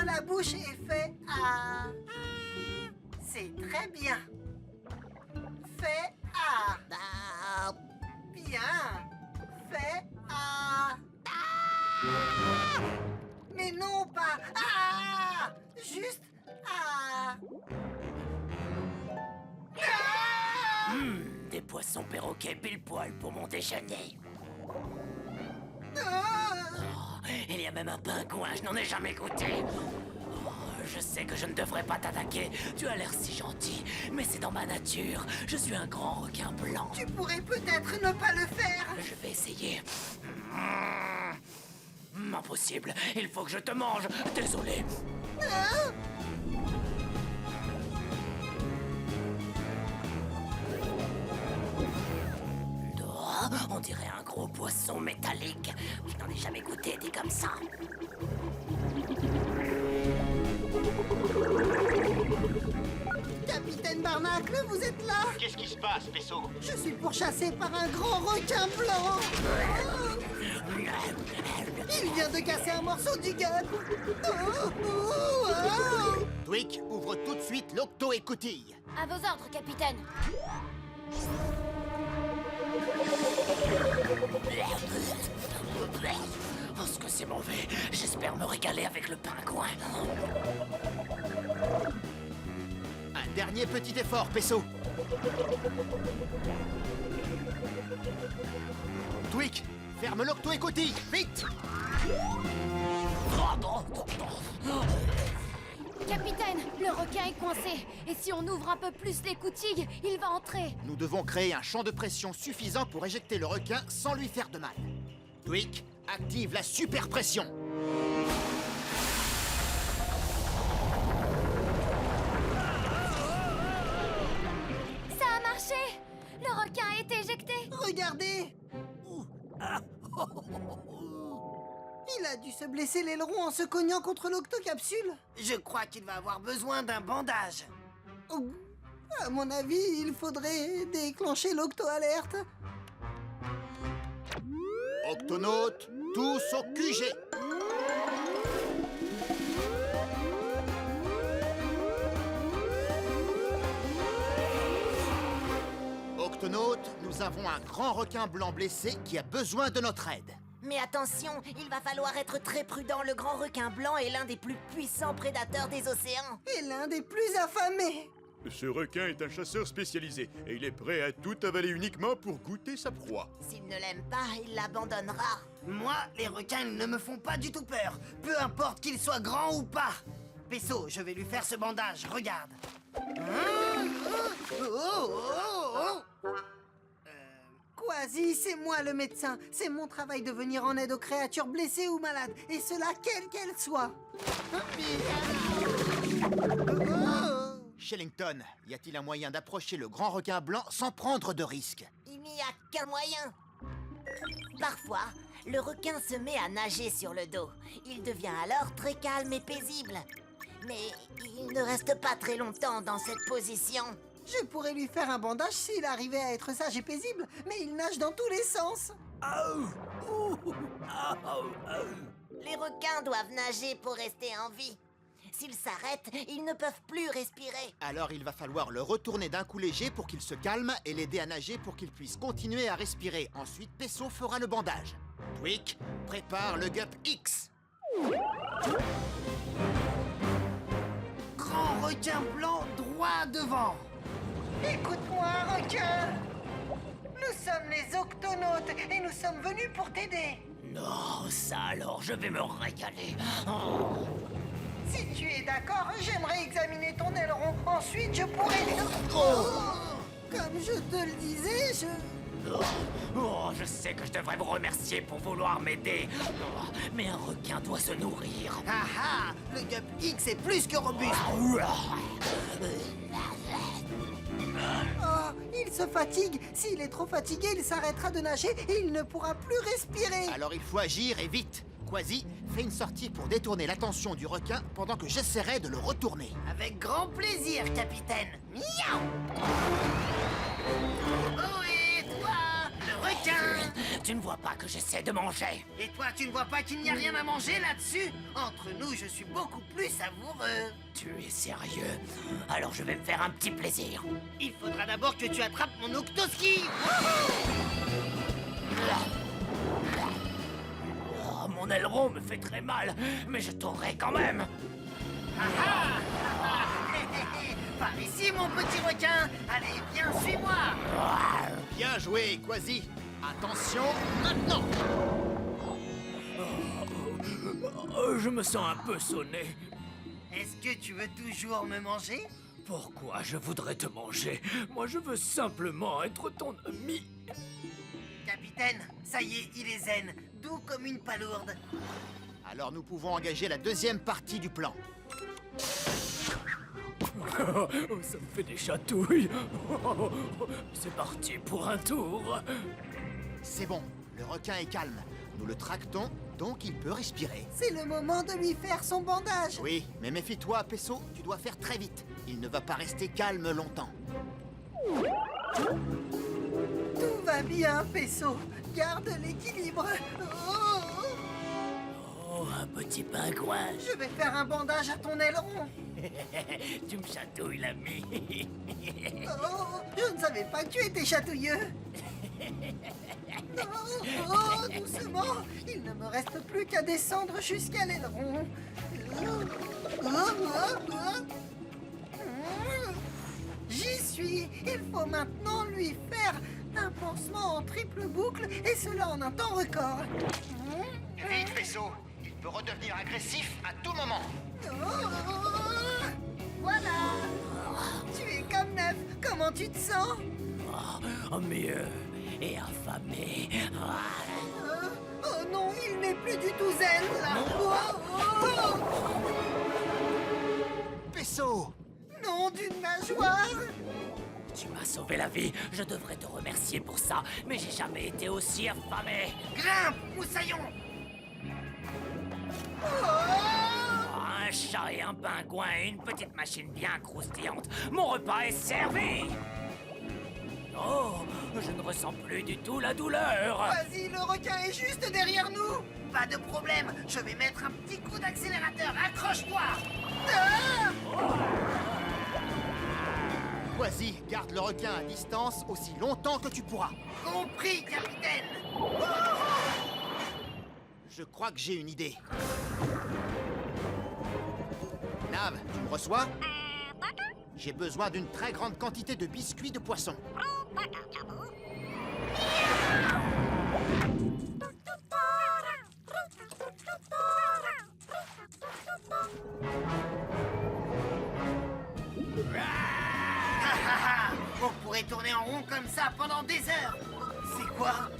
Ouvre la bouche et fais A. C'est très bien. Fais A. Bien. Fais A. Mais non, pas A. Juste A. Des poissons perroquets pile poil pour mon déjeuner. Il y a même un pingouin, je n'en ai jamais goûté. Je sais que je ne devrais pas t'attaquer, tu as l'air si gentil, mais c'est dans ma nature. Je suis un grand requin blanc. Tu pourrais peut-être ne pas le faire. Je vais essayer. Impossible, il faut que je te mange. Désolé. On dirait un gros poisson métallique. Je n'en ai jamais goûté dit comme ça. Capitaine Barnacle, vous êtes là? Qu'est-ce qui se passe, Pesso? Je suis pourchassé par un grand requin blanc. Il vient de casser un morceau du gup. Twig, ouvre tout de suite l'octo-écoutille. À vos ordres, capitaine. Oh, ce que c'est mauvais. J'espère me régaler avec le pingouin. Un dernier petit effort, Pesso. Twig, ferme l'octo-écoutille, vite! Capitaine, le requin est coincé. Et si on ouvre un peu plus l'écoutille, il va entrer. Nous devons créer un champ de pression suffisant pour éjecter le requin sans lui faire de mal. Twig, active la super pression. Ça a marché. Le requin a été éjecté. Regardez. Il a dû se blesser l'aileron en se cognant contre l'octocapsule. Je crois qu'il va avoir besoin d'un bandage. À mon avis, il faudrait déclencher l'octo-alerte. Octonautes, tous au QG. Octonautes, nous avons un grand requin blanc blessé qui a besoin de notre aide. Mais attention, il va falloir être très prudent. Le grand requin blanc est l'un des plus puissants prédateurs des océans. Et l'un des plus affamés. Ce requin est un chasseur spécialisé et il est prêt à tout avaler uniquement pour goûter sa proie. S'il ne l'aime pas, il l'abandonnera. Moi, les requins ne me font pas du tout peur. Peu importe qu'ils soient grands ou pas. Pesso, je vais lui faire ce bandage, regarde. Quasi, c'est moi le médecin. C'est mon travail de venir en aide aux créatures blessées ou malades, et cela quelle qu'elles soient. Shellington, y a-t-il un moyen d'approcher le grand requin blanc sans prendre de risques? Il n'y a qu'un moyen. Parfois, le requin se met à nager sur le dos. Il devient alors très calme et paisible. Mais il ne reste pas très longtemps dans cette position. Je pourrais lui faire un bandage s'il arrivait à être sage et paisible, mais il nage dans tous les sens. Les requins doivent nager pour rester en vie. S'ils s'arrêtent, ils ne peuvent plus respirer. Alors il va falloir le retourner d'un coup léger pour qu'il se calme et l'aider à nager pour qu'il puisse continuer à respirer. Ensuite, Pesso fera le bandage. Twig, prépare le Gup X. Grand requin blanc droit devant. Écoute-moi, requin. Nous sommes les octonautes et nous sommes venus pour t'aider. Non, ça alors, je vais me régaler. Oh. Si tu es d'accord, j'aimerais examiner ton aileron. Ensuite, je pourrais... Comme je te le disais, Oh, je sais que je devrais vous remercier pour vouloir m'aider. Oh, mais un requin doit se nourrir. Ah ah, le Gup X est plus que robuste. Oh, il se fatigue. S'il est trop fatigué, il s'arrêtera de nager et il ne pourra plus respirer. Alors il faut agir et vite. Quasi, fais une sortie pour détourner l'attention du requin pendant que j'essaierai de le retourner. Avec grand plaisir, capitaine. Miaou. Oh, et toi, le requin requin! Tu ne vois pas que j'essaie de manger? Et toi, tu ne vois pas qu'il n'y a rien à manger là-dessus? Entre nous, je suis beaucoup plus savoureux. Tu es sérieux? Alors je vais me faire un petit plaisir. Il faudra d'abord que tu attrapes mon octoski. Oh, mon aileron me fait très mal, mais je t'aurai quand même. Par ici, mon petit requin. Allez, viens, suis-moi. Bien joué, Quasi. Attention, maintenant. Je me sens un peu sonné. Est-ce que tu veux toujours me manger? Pourquoi je voudrais te manger? Moi, je veux simplement être ton ami. Capitaine, ça y est, il est zen, doux comme une palourde. Alors nous pouvons engager la deuxième partie du plan. Ça me fait des chatouilles. C'est parti pour un tour. C'est bon, le requin est calme. Nous le tractons, donc il peut respirer. C'est le moment de lui faire son bandage. Oui, mais méfie-toi, Pesso, tu dois faire très vite. Il ne va pas rester calme longtemps. Tout va bien, Pesso. Garde l'équilibre. Oh, Oh, un petit pingouin. je vais faire un bandage à ton aileron. Tu me chatouilles, l'ami. Oh, je ne savais pas que tu étais chatouilleux. Oh, doucement. Il ne me reste plus qu'à descendre jusqu'à l'aileron. J'y suis. Il faut maintenant lui faire un pansement en triple boucle et cela en un temps record. Vite, Pesso, il peut redevenir agressif à tout moment. Voilà. Tu es comme neuf. Comment tu te sens? Oh, mieux. Et affamé. Oh non, il n'est plus du tout zen là. Oh. Pesso! Non, d'une nageoire. Tu m'as sauvé la vie. Je devrais te remercier pour ça. Mais j'ai jamais été aussi affamé. Grimpe, moussaillon. Un chat et un pingouin et une petite machine bien croustillante. Mon repas est servi. Oh, je ne ressens plus du tout la douleur. Vas-y, le requin est juste derrière nous. Pas de problème, je vais mettre un petit coup d'accélérateur. Accroche-toi. Quasi, garde le requin à distance aussi longtemps que tu pourras. Compris, capitaine. Je crois que j'ai une idée. Nav, tu me reçois? J'ai besoin d'une très grande quantité de biscuits de poisson. On pourrait tourner en rond comme ça pendant des heures. C'est quoi?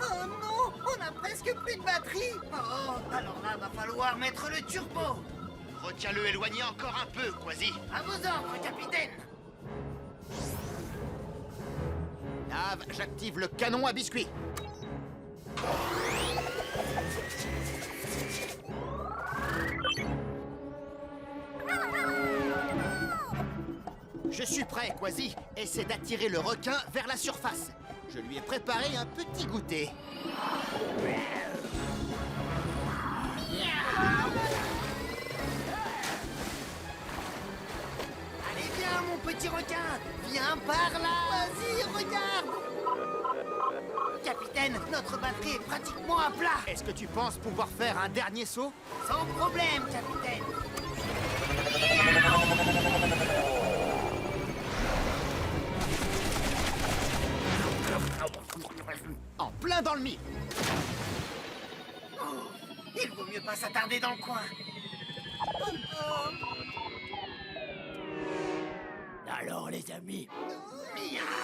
Oh non, on a presque plus de batterie. Oh, alors là, va falloir mettre le turbo. Retiens-le éloigné encore un peu, Quasi. À vos ordres, capitaine. Nav, j'active le canon à biscuits. Je suis prêt, Quasi. Essaie d'attirer le requin vers la surface. Je lui ai préparé un petit goûter. Allez, viens, mon petit requin. Viens par là. Vas-y, regarde. Capitaine, notre batterie est pratiquement à plat. Est-ce que tu penses pouvoir faire un dernier saut? Sans problème, capitaine. En plein dans le mille. Il vaut mieux pas s'attarder dans le coin. Alors, les amis,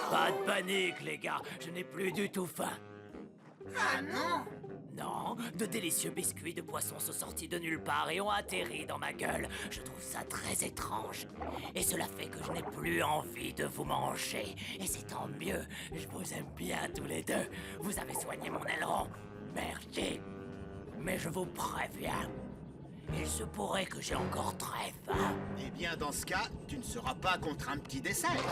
pas de panique, les gars. Je n'ai plus du tout faim. Ah non. Non, de délicieux biscuits de poisson sont sortis de nulle part et ont atterri dans ma gueule. Je trouve ça très étrange. Et cela fait que je n'ai plus envie de vous manger. Et c'est tant mieux. Je vous aime bien tous les deux. Vous avez soigné mon aileron. Merci. Mais je vous préviens, il se pourrait que j'ai encore très faim. Eh bien, dans ce cas, tu ne seras pas contre un petit dessert.